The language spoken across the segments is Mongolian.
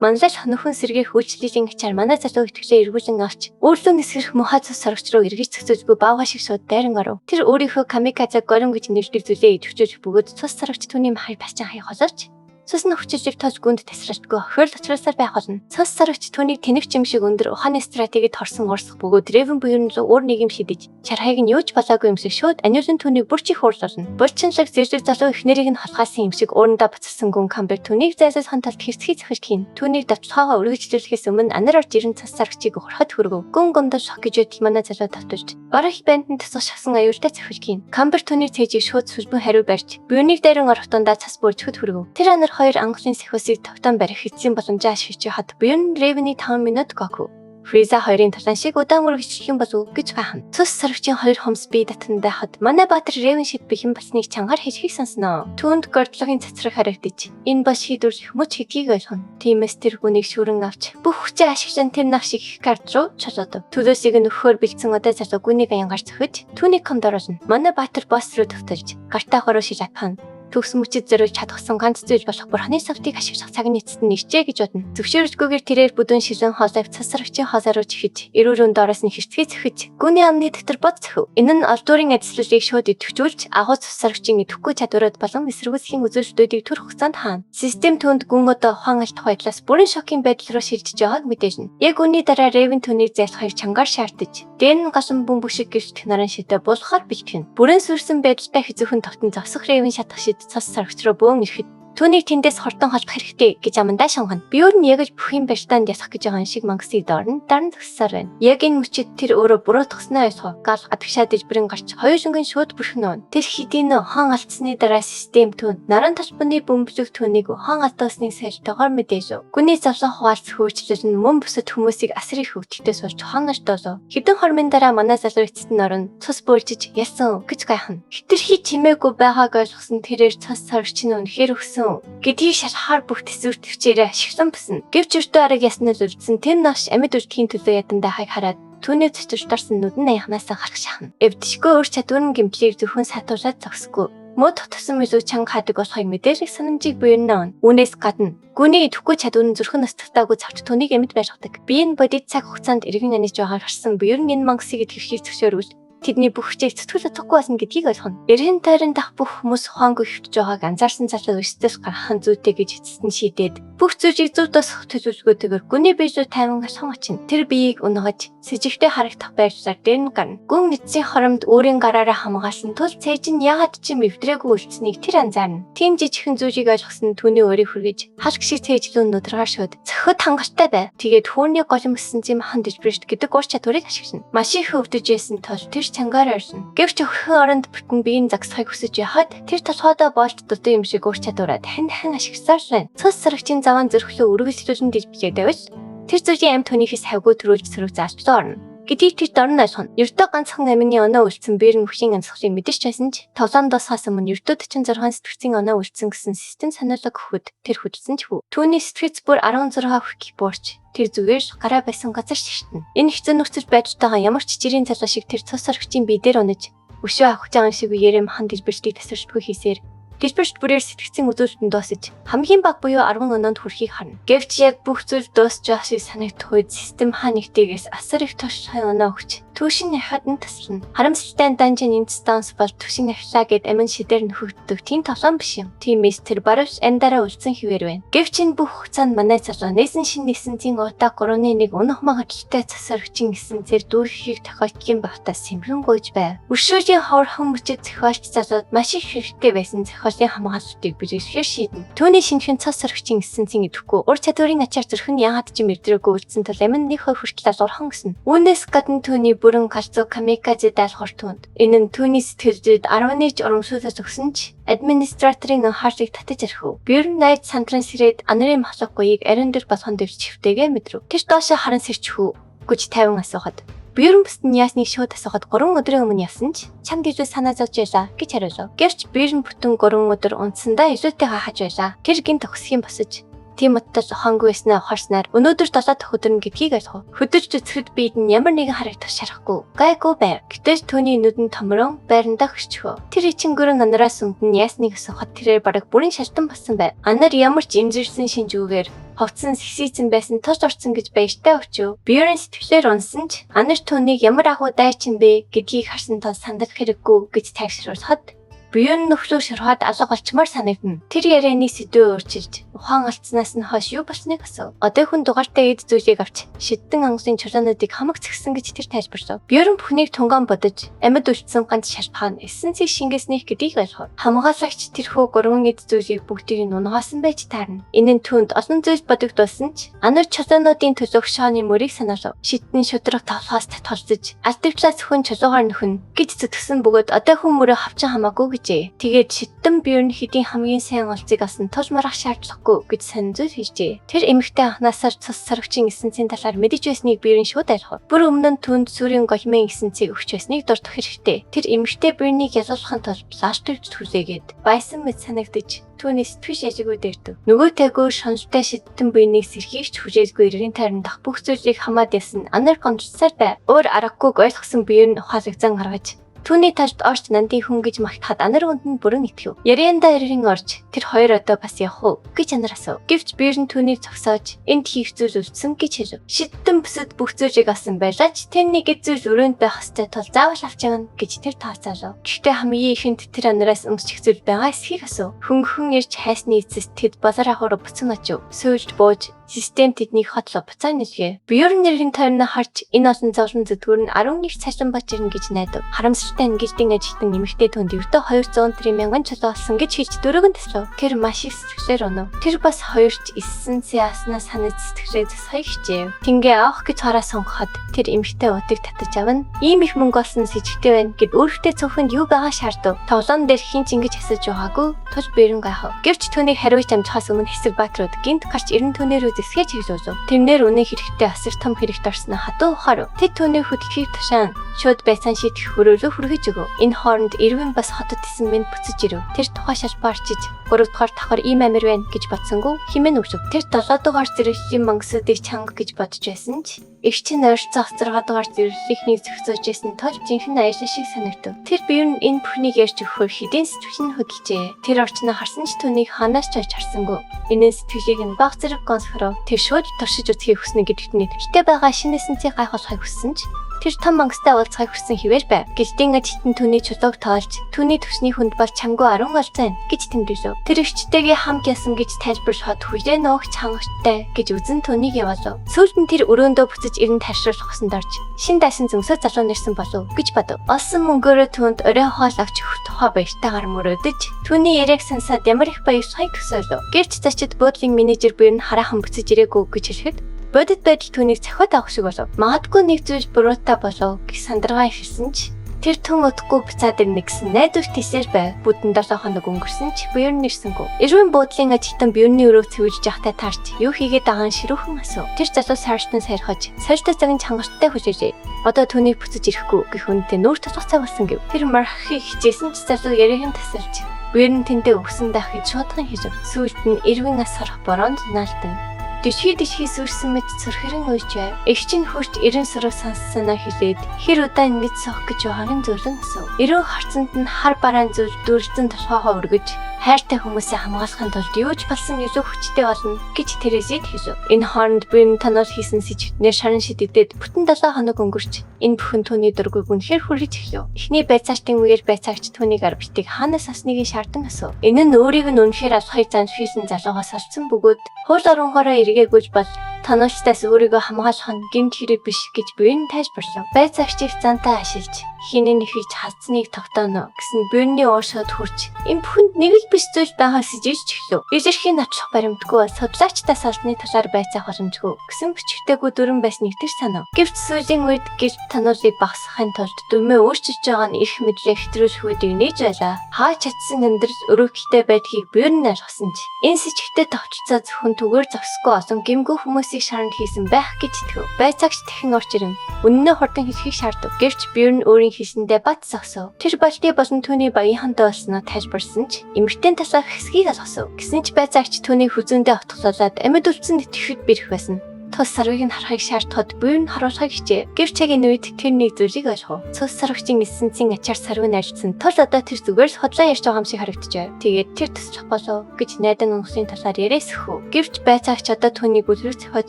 Манлал хонохын сэргийг хүйчлэлийн ачаар манай залуу итгэлээ эргүүлэн авч өөрлөө нисгэх муха цус сорогч руу эргэж цэцүүлгүй баага шиг шууд дайран оров. Тэр өөрийнхөө камикадзе горон гэж нэрлэдэг зүйлээ идэвхжүүлж бөгөөд цус сорогч түүний махыг басчин хаяг холовч цус нь хүчилжиг тож гүнд тасралтгүй охирол очроосаар байх болно. Цус сорогч түүнийг тэнэгч юм шиг өндөр ухааны стратегид хорсон урсах бөгөөд Ревен буюун уур нийгэм шидэж чархайг нь юуч болоогүй юмсэг шууд аниулын түүнийг бүрч их уурлуулна. Булчинлаг зэрлэг залуу эхнэрийг нь холгаасан юм шиг уурандаа буцсан гүн камбер түүнийг зайсаас ханталт хэрцгий захиж хийн. Түүнийг давталгаагаа үргэлжлүүлэхээс өмнө анар орж ирэн цус сорогчийг ухрахад хүргэв. Гүн гомдоо шок гэж байтал манай залуу давталж барах бандд тусах шахсан аюултай захиж хийн. Камбер түүний цээжийг шууд сүлбэн хариу барьж буйныг дайран орохтондаа цас бүрчгэд хүргэв. Тэр анар хоёр анхлын сэхвсийг тавтан барих эцсийн боломжоо ашиглаж хад буюун Ревений 5 минут Гоку. Фриза хоёрын талан шиг удаан үргэлжлэх юм болов гэж гайхна. Цус сорогчийн хоёр хомс бие татандаа хад манай баатар Ревен шид бэхэн болсныг чангаар хэлхийг сонсноо. Түүнд гордлогын цацраг харагдаж энэ бол шийдвэр хүмүүж хэдгийг ойлгоно. Тиймээс тэр хүнийг шүрэн авч бүх хүчээ ашиглан тэр нах шиг их карт руу чолоодов. Төлөөсийг нь өгөхөөр бэлдсэн удаа залуу гүнийг янгаар зөхөж түүнийг кондоролно. Манай баатар босс руу төвтөлж гартаа хороо шиж атхан төгс мөчөд зориулж чадахсан ганц зүйл болох бурхны савтыг ашиглах цаг нийцэд нь ичээ гэж бодно. Зөвшөөрөлгүйгээр тэрээр бүдүүн шилэн хоолойг цас сорогчийн хоолой руу чихэж, эрүүрүүн доороос нь хэрцгий зөхөж, гүний амны дотор бод зөхөв. Энэ нь олдуурын ажиллалыг шууд идэвхжүүлж, агуу цас сорогчийн идэвхгүй чадварууд болон эсэргүүцлийн үзүүлэлтүүдийг төр хугацаанд хаана. Систем түүнд гүн одоо ухаан алдах байдлаас бүрэн шокийн байдал руу шилжиж байгааг мэдээж. Яг үүний дараа Ревен түүнийг зайлахыг чангаар шаардаж, дэн гашин бөмбөг шиг гэрч наран шидэ болгохоор бэлтгэн. Бүрэн сүрсэн байдалтай хэзүүхэн тогтон зогсох Ревен шатах шид цас сорогч руу бөөн ирэхэд түүнийг тэндээс хортон холбох хэрэгтэй гэж амандаа шунгана. Би өөр нь яг л бүх юм барьтаанд ясах гэж байгаа шиг мангасыг доорн дарн зөксөөр байна. Яг энэ мөчид тэр өөрөө буруутгснаа ойлгоо. Гал гадагшаа дэжбэрэн гарч хоёр шөнгийн шууд бүрхнөө. Тэр хэдийн ухаан алдсны дараа систем түүнд наран талбаны бөмбөлөг түүнийг ухаан алдаасныг сайлтаагаар мэдээж. Гүний завлах хуваалц хөөчлөл нь мөн бусад хүмүүсийг асар их хөвгөлтөөс болж ухаан артоолоо. Хэдэн хормын дараа манай залуу эцэст нь орон цус бөөлжиж ясан гэж гайхна. Хитрхи чимээгүй байгааг ойлгосон тэрээр цус сорогч нь үнэхээр өгсөн гэдгийг шалхахаар бүх төсвөр төвчээрээ ашиглан басна. Гэвч өртөө арга яснаар үлдсэн тэр наш амьд үрдхийн төлөө ядандаа хайг хараад түүний цэцэрдэрсэн нүдэн аяхнаасаа гарах шахна. Эвдэшгүй өөр чадварын гэмтлийг зөвхөн сатуулаад зогсгүй. Мод тутсан мэлүү чанга хадаг болохыг мэдээлэх санамжийг буйрнаа. Үүнээс гадна гүний идэвхгүй чадварын зүрхэн настагтаагүй завч түүнийг амьд байлгадаг. Би энэ бодит цаг хугацаанд иргэн аниж байгаар харсан буюрн энэ мангасыг идэвхжих зөвшөөрвөл тэдний бүх хүчийг зүтгэл утгагүй байсан гэдгийг ойлгоно. Эрен тойрон дах бүх хүмүүс ухаангүй хөвтөж байгааг анзаарсан залуу өстөс гарахын зүйтэй гэж эцэст нь шийдээд бүх зүйлийг зөв тосох төлөвлөгөөтэйгээр гүний биежүү тайван алхам очино. Тэр биеийг унгаж с ิจ гтэй харагдах байдлаар дээр нь гарна. Гүн эцсийн хоромд өөрийн гараараа хамгаалсан тул цээж нь яагаад ч юм эвдрээгүй үлдсэнийг тэр анзаарна. Тийм жижигхэн зүйлийг ойлгосон түүний өрийг хүргэж хашг шиг цээжлүүн нүдргаар шууд цохид хангалттай бай. Тэгээд хүүрний голом өссөн зэм хан дэжбэрт гэдэг ур чадварыг ашиглана. Маш их хөвдөж байсан тул тэр чангаар орсон. Гэвч өхөн оронд бүтэн биеийн загсахыг хүсэж яхад тэр толгойдоо болт дутуу юм шиг ур чадвараа дахин ашигласаар байна. Цус сорогчийн заван зөрхлөө үргэлжлүүлэн дэлбэлээд байвал тэр зүйлийн амт хүнийхээс хавгүй төрүүлж сөрөг заалчлаа орно. Гэдгийг тэр дорн ойлгоно. Ердөө ганцхан амины оноо үлдсэн бэрэн хөшийн амьсгалыг мэдэж байсан ч тоглоом досхоос өмнө ердөө 46 сэтгцийн оноо үлдсэн гэсэн систем санаалга өгөхөд тэр хөдөлсөн ч хүү. Түүний сэтгц бүр 16 хүрхийг буурч тэр зүгээр гараа байсан газар шиштэн. Энэ хэцүү нөхцөл байдлаатайгаа ямар ч жирийн цалга шиг тэр цус сорогчийн бие дээр унаж өшөө авах жаан шиг үеэрэм хан дэлбэрчдийг тасарчгүй хийсээр дэлбэрчд бүрээр сэтгцийн үзүүлэлтэн дуусаж хамгийн бага буюу 10 оноонд хүрэхийг харна. Гэвч яг бүх зүйл дуусч байгаа шиг санагдах үед систем хаа нэгтээс асар их тошхой оноо өгч түүшин яхад нь таслана. Харамсалтай данжин инстанс бол түүшин ахлаа гэд амин шидээр нөхөгддөг тийм тоглоом биш юм. Тиймээс тэр баруус андараа үлдсэн хിവэр байна. Гэвч энэ бүх хугацаанд манай залуу нээсэн шин нээсэнцийн утаа 3-1 унах магадлалтай цас сорогчийн эсэнцээр дүүрхийг тохиолдгийн багтаа сэмхэн гойж байв. Өршөөлийн ховорхон мөчөд зохиолч залууд маш их хэрэгтэй байсан зохиолын хамгаалалтыг бэлгэхээр шийднэ. Түүний шинэхэн цас сорогчийн эсэнцийн идэвхгүй ур чадварын ачаар зүрхэн яагаад ч мэдрээгүй үлдсэн тул амин нэг хоёр хүртэл алуурхан гисэн. Үүнээс гадна түүний бүрэн галзуу камикадзе даалгавар түнд. Энэ нь түүний сэтгэлдээ 11 урамшуулаад өгсөн ч администраторын анхаарлыг татаж архив. Бюрн найд сандран сэрээд анарын махлахгүй ариун дээр болгон дэвч хөвтэйгээ мэдрв. Тэр доошоо харан сэрчихв гэж 50 асуухад бюрн бүст нь яасныг шууд асуухад 3 өдрийн өмнө явсан ч чам гэж санаа зовж байлаа гэж хариулав. Гэвч бюрн бүтэн 3 өдөр унтсандаа илүүтэй хааж байлаа. Тэр гинт төгсхийн босож тийм утгаас ухаангүй байснаа ухаарснаар өнөөдөр 7 дахь өдөр нь гэдгийг ойлгов. Хөдөж зүтгэхэд биед нь ямар нэгэн харагдах шарахгүй гайгүй байв. Гэтэл түүний нүдэн томрон байрандаа хөшчгөө. Тэр ичингөрөн анараас өмдөн яасныг асуухад тэрээр бараг бүрэн шалтан болсон байв. Анар ямар ч имзэрсэн шинжүүгээр ховцсон сэгсийцэн байсан тос орцсон гэж баяртай өчөө. Бьерн сэтгэлээр унсан ч Анар түүнийг ямар агуу дайчин бэ гэдгийг харсан тул сандах хэрэггүй гэж тайвшруулахад Бьерн нөхрөө шурхаад алга болчмаар санагдана. Тэр ярианы сэдвээ өөрчилж ухаан алдснаас нь хойш юу болсныг асуув. Одоо хүн дугаартай эд зүйлийг авч шидэн ангасын чулуунуудыг хамаг згсэн гэж тэр тайлбарлав. Бьерн бүхнийг тунган бодож амьд үлдсэн ганц шарпаан эссенцийг шингээснийх гэдгийг ойлгов. Хамгаалагч тэрхүү 3 эд зүйлийг бүгдийг нь унгаасан байж таарна. Энэ нь түүнд олон зүйл бодогдуулсан ч Анар чулуунуудын төлөөх шооны мөрийг санаалав. Шидэн шудраг тавхаас татгалзаж альтвчлаас хүн чулуугаар нөхөн гэж зүтгсэн бөгөөд одоо хүн мөрөө хавчин хамаагүй Тэгээд шидэн Бьерн хэдийн хамгийн сайн олзыг асан тулж марах шаардлагагүй гэж санал хийжээ. Тэр эмэгтэй анхнаасаар цус сарвчин эссенцийн талаар мэдэж байсныг Бьерн шууд ойлгов. Бүр өмнө нь түүнд сүрийн голимын эссенцийг өгч байсныг дурдах хэрэгтэй. Тэр эмэгтэй Бьернийг ялуулахын тулд пластик хүлээгээд байсан мэт санагдаж түүний сэтгэл шажиггүй дэрдэв. Нөгөөтэйгөө шонжтой шидэн Бьернийг сэрхийгч хүжээлгүй эргэн тайран дах бүх зүйлийг хамаад ясан Анар гомдсаар байв. Өөр аргагүй ойлгосон Бьерн ухаалагдсан гаргаж түүний талд орч нандин хүн гэж магтахад Анар үнд нь бүрэн итгэв. Ярианда эргэн орж тэр хоёр одоо бас явах уу гэж Анар асуув. Гэвч Бьерн түүнийг зогсоож энд хийх зүйл үлдсэн гэж хэлв. Шидэн бүсэд бүх зүйлийг алсан байлаач тэрний гэж зүйл өрөөнд байх ёстой тул заавал авч явна гэж тэр тооцоолов. Гэхдээ хамгийн ихэнд тэр Анараас өмсчих зүйл байгаа эсхийг асуув. Хөнгөн ирж хайсны эцэст тэд базар ахуйр буцан очив. Сөүлж бууж систем тэднийг хотлоо буцаа нэлгээ. Бьерн нэрийн тойрноо харж энэ олон зовлон зүтгүүр нь 11 цалин бач ирнэ гэж найдав. Харамсалтай ангилтын ажилтан нэмэгтэй түнд ердөө 200 мянган чулуу олсон гэж хэлж дөрөвөн төслөв. Тэр маш их сэтгэлээр өнөв. Тэр бас хоёрч эссенцээ аснаас санаж сэтгэлээ засахыг хичээв. Тингээ авах гэж хараа сонгоход тэр эмэгтэй утыг татаж авна. Ийм их мөнгө олсон с ижигтэй байна гэд өөртөө цөөхөнд юу байгаа шаардав. Тоглоом дээр хин ч ингэж асууж байгаагүй. Тул Бьерн гайхав. Гэвч түүнийг хариуж амжихаас өмнө хэсэг баатрууд гинт гарч 90 түүнээр зэсгэж хэлүүлв. Тэрнэр үнэ хэрэгтэй асар том хэрэгт орсноо хатуу ухаар. Тэд түүний хөдөлгөөийг тушаан шууд байцаан шийдэх хөрөөлөө хүргэж өгөв. Энэ хооронд Ирвин бас хотод исэн мэнд буцаж ирэв. Тэр тухай шалбаарчиж 3 дугаар давхар ийм амир байна гэж бодсонгүй химэн өгсөв. Тэр 7 дугаар зэрэглэлийн мангасуудыг чанга гэж бодож байсан ч их чинь ойрцоо 6 дугаар зэрэглэлийнхнийг зохицуулж байсан тул жинхэнэ аяшаа шиг санагдав. Тэр Бьерн энэ бүхнийг ярьж өгөхөөр хэдийн сэтгэл нь хөдөлжээ. Тэр орчноо харсан ч түүнийг ханаас ч ойж харсангүй. Энэ сэтгэлийг нь баг зэрэг гонсгоров. Тэр шууд туршиж үзхийг хүснэ гэдэгт нь итгэвчтэй байгаа шинэ эссенцийг гайхуулахыг хүссэн ч тэр том мангастай уулзахыг хүссэн хэвээр байв. Гэлтийн ажилтан түүний чулууг тоолж түүний төсний хүнд бол чамгүй 10 галзаа гэж тэмдэглэв. Тэр эгчтэйгээ хамт ясан гэж тайлбарлахад хүлээн өөх чангагтай гэж үзэн түүнийг явуулав. Сүүлд нь тэр өрөөндөө буцаж ирэн ташруулах хосонд орж шин дайсан зөмсөө залуу нэрсэн болов гэж бодов. Олсон мөнгөөрөө түүнд орой хоолойгч өгөх тухай баяртайгаар мөрөөдөж түүний яриаг сонсоод ямар их баярлахыг төсөөлөв. Гэвч зочид буудлын менежер Бьерн хараахан буцаж ирээгүй гэж хэлэхэд бодит байдал түүнийг цахиад авах шиг болов. Магадгүй нэг зүйл буруутай болов гэж сандаргаа ихсэн ч тэр түн удахгүй буцаад ирнэ гэсэн найдвар тийсээр байв. Бүдэн 7 хоног өнгөрсөн ч Бьерн нэрсэнгүй. Ирвин буудлын ажилтан Бьерний өрөө цэвэрлж явахтай таарч юу хийгээд байгааг ширүүхэн асуув. Тэр залуу сарчтан сархиж сарчтай цагийн чангарттай хүлээжээ. Одоо түүнийг буцаж ирэхгүй гэх үнэтэй нүүр тусах цай болсон гэв. Тэр мархахыг хичээсэн ч залуу яриагийн тасалж Бьерн тэндээ өгсөн дах гэж шуудхан хэлв. Сүүлд нь Ирвин ас харах бороонд наалдан Дэшхий сүрсэн мэт цөрхөрөн уйж байв. Эгч нь хурж 90 сураг сонссноо хэлээд хэр удаа ингэж сох гэж байгаагийн зөвлөн асуув. Ирэн харцанд нь хар бараан зүйл дүрлцэн толгоогоо өргөж хайртай хүмүүсээ хамгаалахын тулд юу ч болсон илүү хүчтэй болно гэж Терезид хэлв. Энэ хооронд Бьерн танаар хийсэн сэжвтнэр шаран шидэгдээд бүтэн 7 хоног өнгөрч энэ бүхэн түүний дургүйг үнэхээр хүрэж эхлэв. Эхний байцаачдын үеэр байцаагч түүнийг арбитыг хаанаас авсныг шаардсан асуув. Энэ нь өөрийг нь үнэхээр авахыг занж хийсэн залуугаас олсон бөгөөд хууль оронгороо эргээгүй бол танаачтаас өөрийгөө хамгаалах нь гэмт хэрэг биш гэж Бьерн тайлбарлав. Байцаагчийг зантаа ашиглаж хинэн ихэж хацсныг тогтооно гэсэн Бьерний уушаад хурж энэ бүхэнд нэг л биш зүйл байгаа сэжиж эхлэв. Илэрхийн нотлох баримтгүй судлаачдаас олдны талаар байцаах боломжгүй гэсэн бичгтэйгүү дүрэн байсныг тэр санав. Гэвч сүүлийн үед гэрт тануулыг багасгахын тулд дүмээ өөрчилж байгаа нь их мэдрээ хэтрүүлэх үүдийг нээж байлаа. Хаач чадсан амьдрал өрөвдөлтэй байдгийг Бьерн ойлгосон ч энэ сэжигтэй товчцоо зөвхөн түгээр зогсохгүй олон гэмгүй хүмүүсийг шаранд хийсэн байх гэж итгэв. Байцаагч дахин орч ирэн үнэнээ хурдан хэлхийг шаардав. Гэвч Бьерн өөрийн бэлгийн хийсэндээ бат зогсов. Тэр Балти болон түүний багийн хандаа болсноо тайлбарсан ч эмэгтэй талаа хэсгийг олгосов. Гэсэн ч байцаагч түүнийг хүзүүндээ отголоод амьд үлдсэн тэтгэхэд бэрх байсан. Цус сарвыг нь харахыг шаардахад буюу нь харуулахыг хичээ. Гэвч яг энэ үед тэр нэг зүйлийг ойлгов. Цус сарвчийн эссенцийн ачаар сарвыг найрцсан тул одоо тэр зүгээр л хотлоо ярьж байгаа юм шиг харагджээ. Тэгээд тэр тусчих болов гэж найдан унгасын талаар яриасхүү. Гэвч байцаагч одоо түүнийг үлрэх зохиож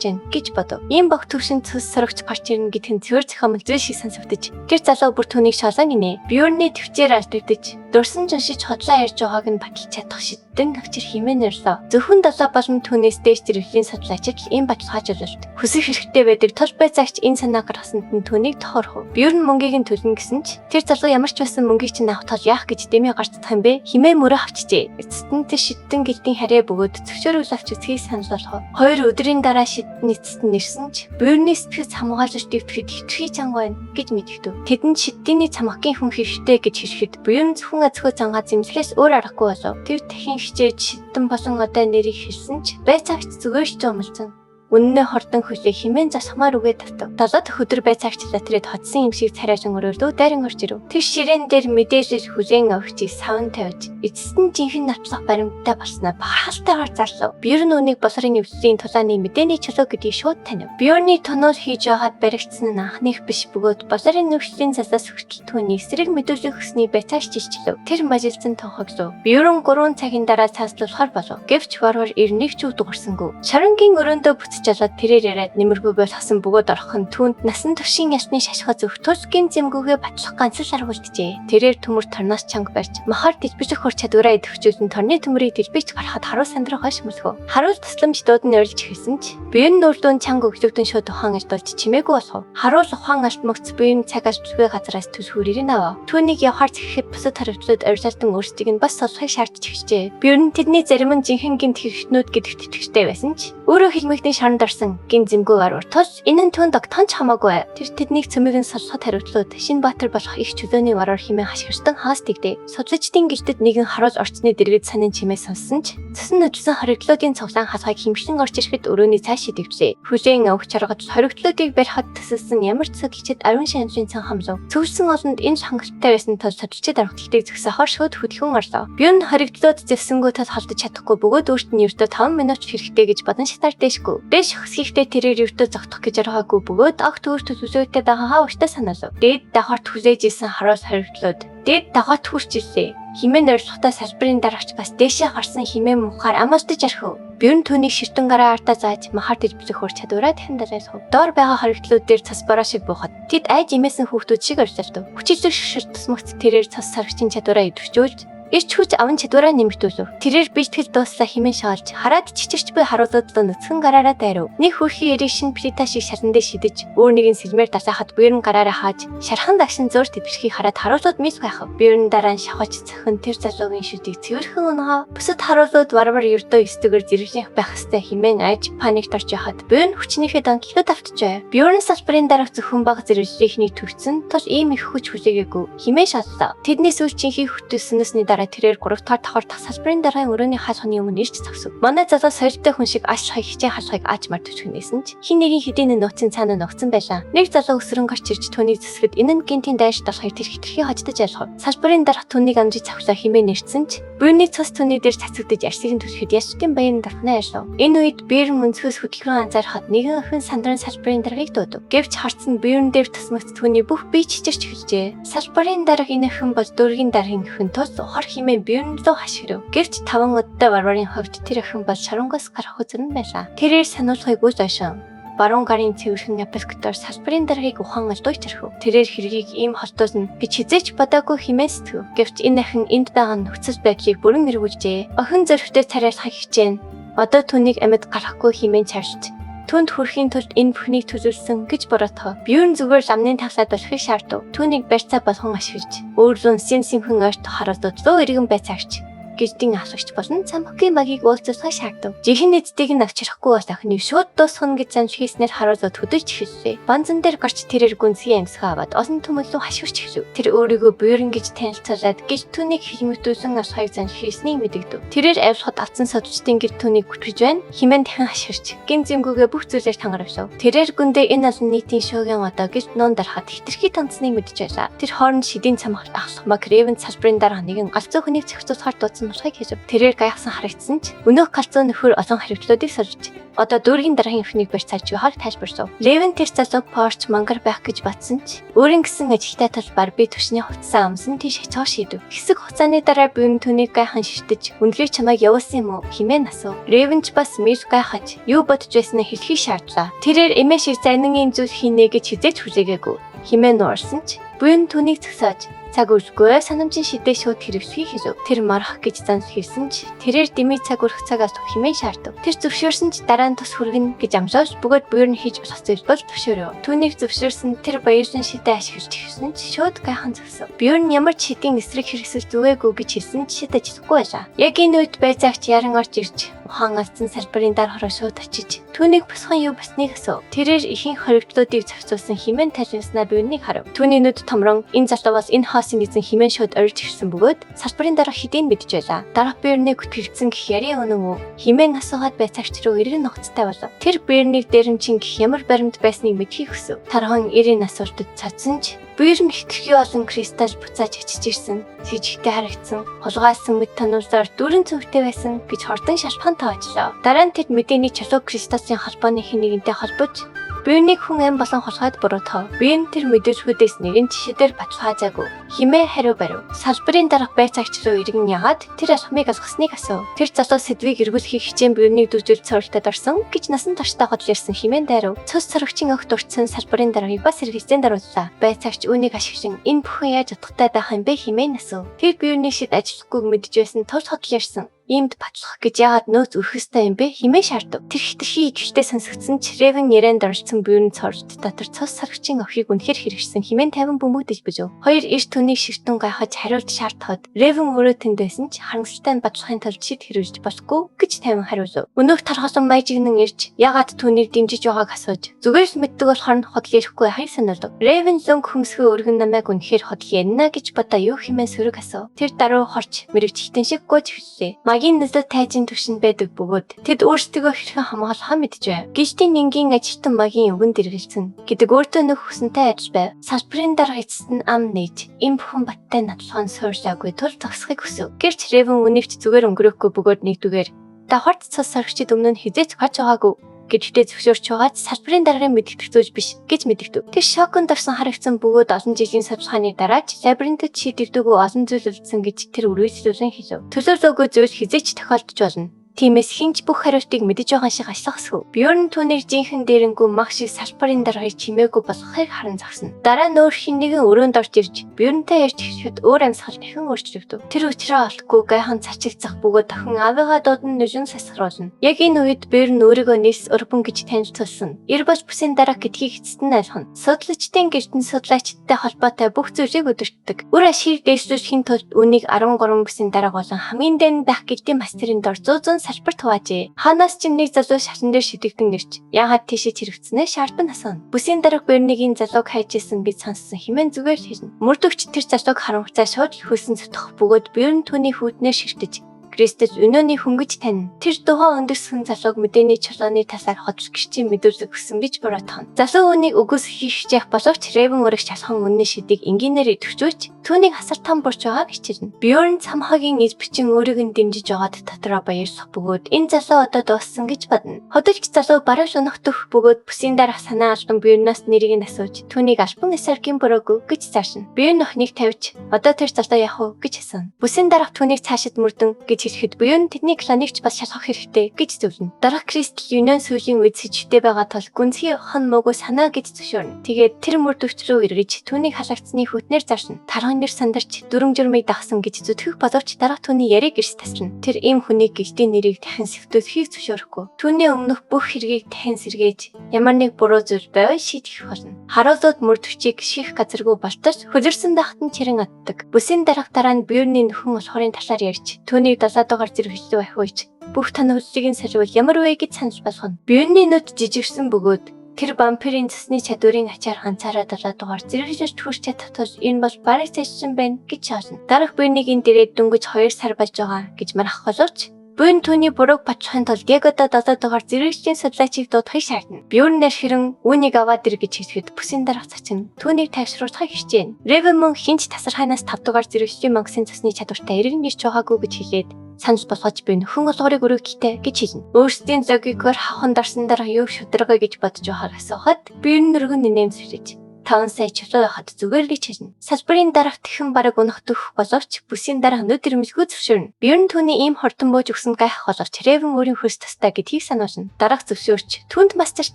гин гэж бодов. Ийм бог төвшин цус сарвч гарч ирнэ гэдг нь цэвэр зохиомл зүйл шиг сонсогдож. Гэр залуу бүр түүнийг шалаа гинэ. Бьорны төвчээр алдагдаж дурсан ч уншиж хотлоо ярьж байгааг нь баталж чадах шидэн агчир химэн нэрлээ. Зөвхөн долоо болон түүнээс дээш зэрэглийн судлаачид ийм баталгааж олж хүсэх хэрэгтэй байдаг тул байцаагч энэ санаа гаргасанд нь түүнийг тохиорхов. Бьорн мөнгийг нь төлнө гэсэн ч тэр залуу ямар ч байсан мөнгийг чинь авах тул яах гэж дэмий гарч чадах юм бэ? Химээ мөрөө авчжээ. Эцэст нь тэр шидэн гэлтийн харьяа бөгөөд зөвшөөрөл авч эцгийг санал болгов. 2 өдрийн дараа шидэн эцэст нь нэрсэн ч Бьорны сэтгэл хамгаалж дэвтгэхэд хитрхи чанга байна гэж мэдгэв. Тэдэнд шиддийн цамхгийн хүн хэрэгтэй гэж хэлэхэд Бьорн зөвхөн азхөө цангаа зэмлэхээс өөр аргагүй болов. Тэр дахин хичээж шидэн болон одоо нэрийг хэлсэн ч байцаагч зүгээр ч зөмөлцөн. Үнэнээ хордон хөлөө химэн засахмаар үгээд татав. 7 дахь өдөр байцаагчлаа тэрэд хотсон юм шиг царайшин өрөөлөө дайран орж ирв. Тэр ширээн дээр мэдээлэл хүлээн авчиг савн тавьж эцэст нь жинхэнэ навчлах баримттай болсноо бахалтайгаар зарлав. Бьорн үнийг болрын өвслийн тулааны мэдээний чулуу гэдгийг шууд танив. Бьорны тоноор хийж байгаад баригдсан нь анхных биш бөгөөд болрын өвслийн засаас хүртэл түүний эсрэг мэдүүлэх хүсний байцаагч ичлэв. Тэр мажилсан тохиолдов. Бьорн 3 цагийн дараа цааслуулахар болов. Гэвч варвар ирнэг ч үдгэрсэнгүй. Шарангийн өрөөндөө жалаад тэрээр яриад нэмэргүй болгосон бөгөөд орох нь түүнд насан туршийн ясны шашхаа зөвх тусгийн зэмгүүгээ батлах ганц л арга үлджээ. Тэрээр төмөр торноос чанга барьж махаар дэлбэж хурц чадвараа идэвхжүүлсэн торны төмрийг дэлбэж гарахад харуу сандрах хойш мөсгөө. Харуу тусламж дууд нь орилж эхэлсэн ч Бьорн нүүрдүүн чанга өглөгдөн шууд ухаан альдуулж чимээгүй болохов. Харуу ухаан алтмөгц Бьорн цагаас түлхээ газараас төс хүрэрийг авав. Түүнийг явахаар зэхэхэд бусад харивтлууд орилуулсан өөрсдийг нь бас сонсохыг шаардж эхэлжээ. Бьорн тэдний зарим нь жинхэнэ гинт хэрэгтнүүд гэдэгт итгэжтэй байсан ч өөрөө хэлмэгдэн шаранд орсон гин зэмгүй гарвар тус энэ нь түн тогтоонч хамаагүй. Тэр тэднийг цөмийг нь сонсоход хариуцлууд шинэ баатар болох их чөлөөний варвар хэмээн хашгирстан хаас тэгдэ. Судлаачдын гэртед нэгэн харуулж орчны дэргэд санин чимээ сонссон ч цэсэн өдрсөн хоригдлуудын цуглаан хасгайг химшлэн орж ирэхэд өрөөний цааш шидэгвчээ. Хүлээн авах чаргаж хоригдлуудыг барихад төсөлсөн ямар ч цаг хичээд ариун шанжийн цан хамлав. Цөвсөн олонд энэ хангалттай байсан тул судлаачид аргатлалтыг зөксөхөөр шууд хөдөлгөн орлоо. Бьорн хоригдлууд зэвсэнгүү тал холдож чадахгүй бөгөөд өөрт нь ердөө 5 минут хэрэгтэй гэж бодон шатаар дэшгүй. Дэш хөсгийхдээ тэрээр ердөө зогтох гэж аргаагүй бөгөөд огт өөр төсөлөөтэй дагаа ууштай санаалав. Дээд давхарт хүлээж исэн харуус хоригдлууд дээд давхарт хүрч ирлээ. Химэн дөрвөлтөө салбарын дараагч бас дээшээ гарсан химэн мухаар амлдаж архив. Бьорн түүнийг ширтэн гараа артаа зааж махаар дэлбэлэх хөр чадвараа дахин далайлах. Доор байгаа хоригдлууд дээр цас бороо шиг буухад тэд айж имээсэн хүүхдүүд шиг орилдов. Хүчилэг ширт тусмагц тэрээр цас саргчийн чадвараа идэвхжүүлж ирч хүч аван чадвараа нэмэгдүүлв. Тэрээр бэлтгэл дууслаа химэн шаалж хараад чичирч буй харуулууд нүцгэн гараараа дайрав. Нэг хөрхий эрийг шин плита шиг шаран дээр шидэж өөр нэгэн сэлмээр дасаахад Бьорн гараараа хааж шархан дагшин зөөр тэтвэрхийг хараад харуулууд мис байхав. Бьорн дараа нь шахаж цахин тэр залуугийн шүдийг цэвэрхэн унгав. Бусад харуулууд варвар ердөө эсдэгэр зэрэглэх байх хэвээр химэн айж паникт орж яхад Бьорн хүчнийхээ донтолтой автжээ. Бьорн салбарын дараах зөвхөн баг зэрэглэхний төвцөн тул ийм их хүч хүлээгээгүй. Химэн шатлаа. Тэдний сүүлчийнхийг хөтөлснөөсний дараа тэрээр 3 дахь давхар салбарын дараагийн өрөөний хаалганы өмнө ирж зогсов. Манай залуу сорилттой хүн шиг ашхай хичээн халахыг аажмаар төчгөнэсэн ч хин нэгэн хэдийн нууцын цаана ногцсон байлаа. Нэг залуу өсрөн гарч ирж түүнийг зэсгэд энэ нь гинтийн дайрч болохыг тэр хитрхи хождож ялхав. Салбарын дараах түүнийг амжиж цавхлаа химээ нэрсэн ч Бьорны цус түүний дээр цацагдж арсыг түлхэхэд ястын баян дархнаа ярьлав. Энэ үед Бьорн мөнцгөөс хөдөлгөөн анзаархад нэгэн охин сандрын салбарын даргаыг дуудав. Гэвч харцсан Бьорн дээр тасмагц түүний бүх бие чичирч эхэлжээ. Салбарын дарга энэ охин бол дөргийн даргын охин тус хор химээ Бьорн руу хашгирв. Гэвч 5 өдөртэй варварын хувьд тэр охин бол шарунгаас гарах үзэн байлаа. Тэрээр сануулгыг үз ойшин. Баруун гарын цэвэрхэн аппликатор салбарын даргаыг ухаан алдууж тэрхв. Тэрээр хэргийг ийм холтуулна гэж хизээч бодоогүй химээ сэтгэв. Гэвч энэ охин энд байгаа нөхцөл байдлыг бүрэн эргүүлжээ. Охин зөрөвтэй царайлахыг хичээнэ. Одоо түүнийг амьд гарахгүй химээ чавшиж түнд хүрэхийн тулд энэ бүхнийг төлөвлөсөн гэж буруутгав. Бьорн зүгээр ламны таглаад болохыг шаардав. Түүнийг барьцаа болгон ашиглаж өөр зүүн синхэн ойрт харуулдууд руу эргэн байцаагч Гэрдийн асагч болон цамхгийн магийг уулзах шаардав. Жихэн эцдийг нь авчрахгүй бас охины шууд дуусгах гэж замж хийснээр харуулаад хөдөлж ихэллээ. Банзан дээр гарч тэрээр гүнзгий ангисгаа аваад олон түмэн рүү хашгирч ихв. Тэр өөрийгөө буйран гэж танилцуулаад гэж түүнийг хилмигдүүлсэн асхайг замж хийснийг мэдэгдэв. Тэрээр авсахад авсан содчдын гэр түүнийг гүтгэж байна. Химэн дахин хашгирч гин зэмгүүгээ бүх зүйлээр тангаравшав. Тэрээр гүндээ энэ олон нийтийн шуугин одоо гэж нуун дарахад хитрхи танцныг мэдж байлаа. Тэр хооронд шидийн цамхагт ахлах маг Ревен салбарын дараа нэгэн галзуу хүнийг зохицуулахаар дуудсан нурхайг хийж тэрээр гайхсан харагдсан ч өнөөх галзуу нөхөр олон хариуцлуудыг сорж одоо дүүргийн дараагийн өхнийг барьж цааж байгааг тайлбарсав. Ревен тэр залууг порч мангар байх гэж батсан ч өөрийн гэсэн ажилтай талбар би түвшний хувцас амсан тийш хацаа шийдэв. Хэсэг хугацааны дараа би түүнийг гайхан ширтэж үнэхээр чамайг явуулсан юм уу хэмээн асуув. Ревен ч бас мис гайхаж юу бодож байснаа хэлхий шаардлаа. Тэрээр эмээ шиг зарнгийн зүйл хийнэ гэж хизээч хүлээгээгүй хэмээн нуурсан ч буйн түүнийг зөксөөж цаг үржгүй санамжийн шидээ шууд хэрэглэхийг хэлв. Тэр марах гэж занс хийсэн ч тэрээр дими цаг үрэх цагаас хэмээн шаардав. Тэр зөвшөөрсөн ч дараа нь тус хүргэн гэж амжааж бөгөөд буйр нь хийж болох зүйл бол зөвшөөрөв. Түүнийг зөвшөөрсөн тэр баярлан шидээ ашиглаж хэлсэн ч шууд гайхан зөксөв. Буйр нь ямар ч шидийн эсрэг хэрэгсэл зүгээгүй гэж хэлсэн ч шид ажиллахгүй байлаа. Яг энэ үед байцаагч яран орж ирж ухаан алдсан салбарын дарахаараа шууд очиж түүнийг босхон юу басныг асуув. Тэрээр ихэнх хоригдлуудыг зохицуулсан хэмээн тайлбарснаа буйрныг харав. Түүний нүд томрон энэ залууваас энэ хаасын эзэн хэмээн шууд орж ирсэн бөгөөд салбарын дараах хэдийн мэдж байлаа. Дараах буйрныг хөтгөлцсөн гэх яриа үнэн үү? Хэмээн асуугаад байцаагч руу эргэн нухацтай болов. Тэр буйрныг дээрэмчин гэх ямар баримт байсныг мэдхийг хүсв. Тархан эрийн асуултад цацсан ч буйр нь хитрхи олон кристалл буцааж очиж ирсэн. Жижигтэй харагдсан. Хулгайсан мэд тануулсаар дүүрэн цүнхтэй байсан гэж хордон шалпхан тоочлоо. Дараа нь тэд мэдээний чулуу кристаллын холбооны хинэгэнтэй холбож буйрныг хүн ам болон хулгайд буруутгав. Буйн тэр мэдээж хөдөөс нэгэн жишээр баталгаажаагүй. Химээ хариу барив. Салбарын дараах байцаагч руу иргэн ягаад тэр алхмыг алгасныг асуув. Тэр залуу сэдвийг эргүүлэхийг хичээн буйрныг дүржүүлж цоролтод орсон гэж насан туршдаа гол ирсэн химэн дайрав. Цус цорогчийн огт урдсан салбарын дараагийг бас эргэлзэн дарууллаа. Байцаагч үүнийг ашиглан энэ бүхэн яаж утгатай байх юм бэ химэн асуув. Тэр буйрны шид ажиллахгүйг мэдж байсан тус хотл ярьсан. Иймд батлах гэж яагаад нөөц өрөх ёстой юм бэ хэмээн шаардав. Тэр хитрхи ихтэй сонсогдсон ч Ревен ярианд орсон буйрн цоржд дотор цус саргчийн охийг үнэхээр хэрэгжсэн хэмээн 50 бөмбөгдөж бижв. Хоёр эрт түүнийг ширтэн гайхаж хариулт шаардахад Ревен өөрөө тэнд байсан ч харамсалтай батлахын тулд шид хэрэгжиж болохгүй гэж 50 хариулв. Өнөөх тархасан майжигнан ирж яагаад түүнийг дэмжиж байгааг асууж зүгээр л мэддэг болохоор нь хотл ирэхгүй хай саналв. Ревен лөнг хөмсгөө өргөн намайг үнэхээр хотл янна гэж бодоо юу хэмээн сөрөг асуув. Тэр даруй хорч мэрэгчлэн шиг гооч хэллээ. Магийн нэлээд тайжин түвшинд байдаг бөгөөд тэд өөрсдөө хэрхэн хамгаалахаа мэдж байв. Гişтийн нингийн ажилтан магийн өвгөнд эргэлцэн гэдэг өөртөө нөх хүсэнтэй ажил байв. Салбарын дараа эцэст нь ам нээж им бүхэн баттай надлахын суурьлаагүй тул зогсохыг хүсв. Гэрч Ревен үнэвч зүгээр өнгөрөөхгүй бөгөөд нэгдүгээр давхарт цас саргчид өмнө нь хизээч гарч байгаагүй гэдэгтээ зөвшөөрч байгаад салбарын дараагийн мэддэг зүйл биш гэж мэдэгдэв. Тэр шоконд орсон харагдсан бөгөөд олон жилийн судалгааны дараач лабиринтэд шийдэгдэггүй олон зүйл үлдсэн гэж тэр үргэлжлүүлэн хэлв. Төлөөлөөгүй зүйл хизээч тохиолдож болно. Тиймээс хинч бүх хариултыг мэдэж байгаа шиг ажиллахсгүй. Бьорн түүнийг жинхэнэ дээрэнгүү мах шиг салбарын дараахыг чимээгүй болохыг харан зогсоно. Дараа нь өөр хин нэгэн өрөөнд орж ирж Бьорнтай ярьж эхлэхэд өөр амьсгал дахин өөрчлөгдөв. Тэр өчрөө олдохгүй гайхан цачилцах бөгөөд дахин авигаа дуудан нүжин сасгаруулна. Яг энэ үед Бьорн өөрийгөө Нильс Урбан гэж танилцуулсан. Эр болж бүсийн дараах гэдгийг эцэст нь ойлгоно. Судлаачдын гэртэн судлаачдтай холбоотой бүх зүйлийг өдөртдөг. Үр ашиг дээшлүүлэх хин тулд үнийг 13 бүсийн дараах болон хамгийн дэнд байх гэлтийн мастерын дор 100 салбар туваажээ. Ханаас ч нэг залуу шашин дээр шидэгдэн ирж яагаад тийшээ хэрэгцснээ шаардсан асууна. Бүсийн дараах Бьорныгийн залууг хайж исэн гэж сонссон хэмээн зүгээр л хэлнэ. Мөрдөгч тэр залууг харамхцаа шууд хөлсөн зүтгэх бөгөөд Бьорн түүний хүйтнээр ширтэж Кристэс өнөөний хөнгөж тань. Тэр дуhaan өндөрсөн залууг мэдээний чулууны тасаар хотлох гэрчийн мэдүүлэг өгсөн бич буруутгана. Залуу үнийг үгүйс хийх яах боловч Ревен өргөж шалхан үнний шидийг энгийнээр идэвхжүүлж түүнийг хасар том бурч байгааг хичээлнэ. Бьорн цамхагийн эз бичин өөрийг нь дэмжиж байгаад дотроо баярлах бөгөөд энэ залуу одоо дууссан гэж бодно. Хөдөлгч залуу баруун шунахтөх бөгөөд бүсийн дараах санаа алдан Бьорноос нэрийг нь асууж түүнийг альбан эсэргийн буруугүй гэж заашна. Бьорн охиныг тавьж одоо тэр залуу яах вэ гэж асууна. Бүсийн дараах түүнийг цаашид мөрдөн гэж хэлэхэд Бьорн тэдний кланикч бас шалгах хэрэгтэй гэж зөвлөнө. Дараах Кристл Юнон сүүлийн үед сэжигтэй байгаа тул гүнзгий хон муугүй санаа гэж зөвшөөрнө. Тэгээд тэр мөрдөгч рүү эргэж түүнийг халагдсны хүтнээр заршин. Тархан нэр сандарч дүрм журмыг дагсан гэж зүтгэх боловч дараах түүний яриг гэрс таслана. Тэр ийм хүнийг гişтийн нэрийг дахин сэвтүүлэхийг зөвшөөрөхгүй. Түүний өмнөх бүх хэргийг дахин сэргээж ямар нэг буруу зүйл байвал шийдэх болно. Харуулууд мөр төчийг ших газаргүй болтож хөлөрсөн дахт нь чирэн атдаг. Бүсийн дараа нь биерний нөхөн усхорын талаар ярьж түүнийг 7 дугаар зэрэг хөшлөө ахиуж бүх тань хөслөгийн сарвал ямар вэ гэж санаж болгоно. Биерний нүд жижигсэн бөгөөд тэр вампирын цэсний чадварын ачаар ганцаараа 7 дугаар зэрэгшиж хүрч чадах тул энэ бол бараг цаашин байна гэж хаана. Дарах биернийг дээрээ дөнгөж 2 сар болж байгаа гэж марах боловч Бүүн түүний бурууг батлахын тулд яг одоо 7 дугаар зэрэгчийн судлаачийг дуудахыг шаардна. Бьорнер хэрэн үүнийг аваад ир гэж хэлэхэд бүсийн дарга цачин түүнийг тайвшруулахыг хичээнэ. Ревен мөн хинч тасарханаас 5 дугаар зэрэгчийн мангсын цасны чадвартай иргэн гэж байгаагүй гэж хэлээд санаж болгож би нөхөн олгорыг өргөхтэй гэж хэлнэ. Өөрсдийн зогикоор хавхан дарсан дараа юу шударга гэж бодож байгааг асуухад Бьорнер өргөн нэмсэрэж 5 сая чөлөө хад зүгээр гэж хэлнэ. Салбарын дарагт ихэн бараг унах боловч бүсийн дарга нүд ирмэлгүй зөвшөөрнө. Бьорн түүний ийм хортон бууж өгсөн гайх боловч Ревен өөрийн хөрс тастай гэдгийг сануулна. Дарга зөвшөөрч түнд мастерч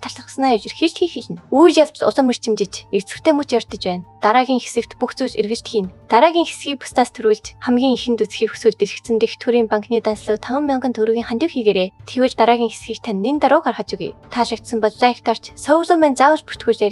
талхаснаа илэрхийлж хэлнэ. Үйл явдал улам өрчимжиж эцэгтэй мөч ярдж байна. Дараагийн хэсэгт бүх зүйлс эргэлт хийнэ. Дараагийн хэсгийг бусдаас төрүүлж хамгийн ихэнд үзэхийг хүсвэл дэлгэцэн дэх төрийн банкны данслаг 5,000 төгрөгийн хандив хийгээрэй. Тэгвэл дараагийн хэсгийг тань нэн даруй гаргаж өгье. Таашагдсан бол лайк дарж, сувлын мэн заавал бүртгүүлээрэй.